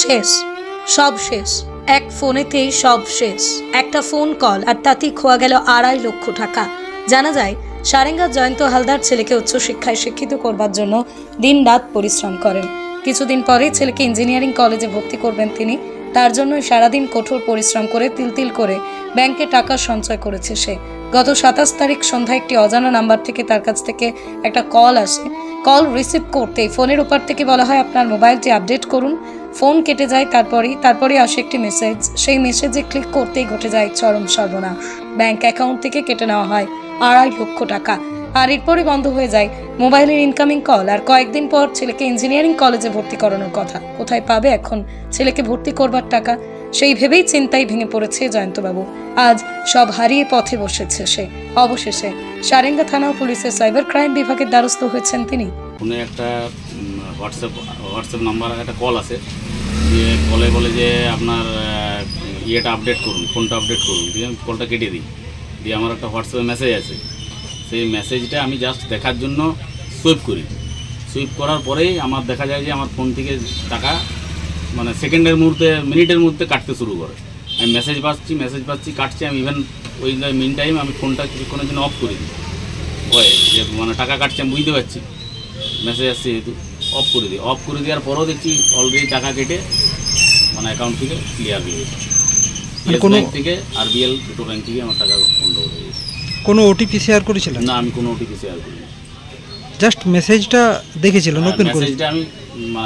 শেষ, সব শেষ। এক ফোনেতেই সব শেষ। একটা ফোন কল আর তাতেই খোয়া গেল 2.5 লক্ষ টাকা। জানা যায় সারেঙ্গার জয়ন্ত হালদার ছেলেকে উচ্চশিক্ষায় শিক্ষিত করবার জন্য দিন রাত পরিশ্রম করেন। কিছুদিন পরেই ছেলেকে ইঞ্জিনিয়ারিং কলেজে ভর্তি করবেন তিনি। তার জন্যই সারাদিন কঠোর পরিশ্রম করে তিল করে ব্যাংকে টাকা সঞ্চয় করেছে সে। গত 27 তারিখ সন্ধ্যায় একটি অজানা নাম্বার থেকে তার কাছ থেকে একটা কল আসে। কল রিসিভ করতেই ফোনের ওপার থেকে বলা হয় আপনার মোবাইলটি আপডেট করুন। ফোন কেটে যায়। তারপরে আসে একটি মেসেজ। সেই মেসেজে ক্লিক করতেই ঘটে যায় চরম সর্বনাশ। ব্যাংক অ্যাকাউন্ট থেকে কেটে নেওয়া হয় 2.5 লক্ষ টাকা। আর এরপরে বন্ধ হয়ে যায় মোবাইলের ইনকামিং কল। আর কয়েকদিন পর ছেলেকে ইঞ্জিনিয়ারিং কলেজে ভর্তি করানোর কথা। কোথায় পাবে এখন ছেলেকে ভর্তি করবার টাকা? সেই ভেবেই চিন্তায় ভেঙে পড়েছে জয়ন্তবাবু। আজ সব হারিয়ে পথে বসেছে সে। অবশেষে সারেঙ্গা থানা ও পুলিশের সাইবার ক্রাইম বিভাগের দ্বারস্থ হয়েছেন তিনি। ফোনে একটা হোয়াটসঅ্যাপ নাম্বার একটা কল আসে, দিয়ে কলে বলে যে আপনার ইয়েটা আপডেট করুন, ফোনটা আপডেট করুন। দিয়ে আমি কলটা কেটে দিই। দিয়ে আমার একটা হোয়াটসঅ্যাপে মেসেজ আছে, সেই মেসেজটা আমি জাস্ট দেখার জন্য সুইপ করি। সুইপ করার পরেই আমার দেখা যায় যে আমার ফোন থেকে টাকা মানে সেকেন্ডের মুহূর্তে মিনিটের মধ্যে কাটতে শুরু করে। আমি মেসেজ পাচ্ছি কাটছি। আমি ইভেন ওই মিন টাইম আমি ফোনটা কিছুক্ষণের জন্য অফ করে দিই, ভয়ে যে মানে টাকা কাটছে আমি বুঝতে পারছি, মেসেজ আসছে যেহেতু অফ করে দেওয়ার পরও দেখছি অলরেডি টাকা কেটে মানে অ্যাকাউন্ট থেকে ক্লিয়ার হয়ে গেছে। ব্যাংক থেকে আরবিএল দুটো ব্যাংক থেকে আমার টাকা বন্ধ হয়ে গেছে। কোনো ওটিপি শেয়ার করেছিলেন? না, আমি কোনো ওটিপি শেয়ার করিনি। জাস্ট মেসেজটা দেখেছিলেন, ওপেন করে মেসেজটা আমি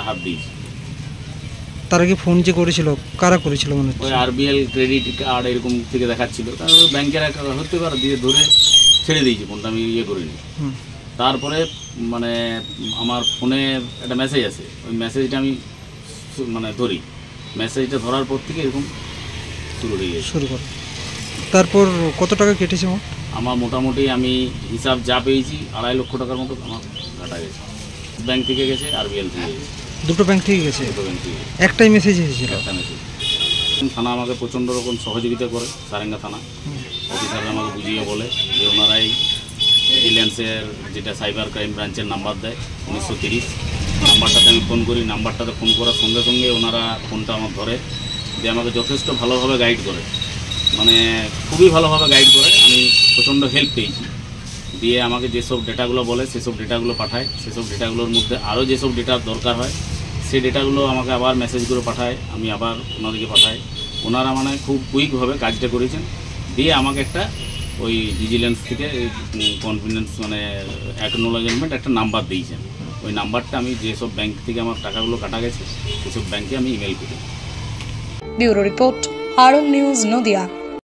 হাত দিয়েছি। তার আগে ফোন যে করেছিল কারা করেছিল মনে হচ্ছে? ওই আরবিএল ক্রেডিট কার্ড এরকম থেকে দেখাচ্ছিল। তারপর ব্যাংকের হতে পারে দিয়ে ধরে ছেড়ে দিয়েছি ফোনটা, আমি ইয়ে করিনি। তারপরে মানে আমার ফোনে একটা মেসেজ আছে, ওই মেসেজটা আমি মানে ধরি। মেসেজটা ধরার পর থেকে এরকম শুরু করে। তারপর কত টাকা কেটেছে? আমার মোটামুটি আমি হিসাব যা পেয়েছি 2.5 লক্ষ টাকার মতো আমার কাটা গেছে। ব্যাংক থেকে গেছে, আরবিএল থেকে গেছে। দুটো ব্যাংক থেকে গেছে? দুটো ব্যাংক থেকে একটাই মেসেজ এসেছিল? একটা মেসেজ। থানা আমাকে প্রচণ্ড রকম সহযোগিতা করে, সারেঙ্গা থানা অফিসাররা আমাকে বুঝিয়ে বলে যে ওনারাই ভিজিল্যান্সের যেটা সাইবার ক্রাইম ব্রাঞ্চের নাম্বার দেয় 1930 নাম্বারটাতে আমি ফোন করি। নাম্বারটাতে ফোন করার সঙ্গে সঙ্গে ওনারা ফোনটা আমার ধরে দিয়ে আমাকে যথেষ্ট ভালোভাবে গাইড করে, মানে খুবই ভালোভাবে গাইড করে। আমি প্রচণ্ড হেল্প পেয়েছি। দিয়ে আমাকে যেসব ডেটাগুলো বলে সেসব ডেটাগুলো পাঠায়। সেসব ডেটাগুলোর মধ্যে আরও যেসব ডেটা দরকার হয় সেই ডেটাগুলো আমাকে আবার মেসেজগুলো পাঠায়, আমি আবার ওনাদেরকে পাঠাই। ওনারা মানে খুব কুইকভাবে কাজটা করেছেন। দিয়ে আমাকে একটা ওই ভিজিল্যান্স থেকে কনফিডেন্স মানে অ্যাকনোলেজমেন্ট একটা নাম্বার দিয়েছেন। ওই নাম্বারটা আমি যেসব ব্যাংক থেকে আমার টাকাগুলো কাটা গেছে সেসব ব্যাংকে আমি ইমেল করি। ব্যুরো রিপোর্ট, আরং নিউজ, নদিয়া।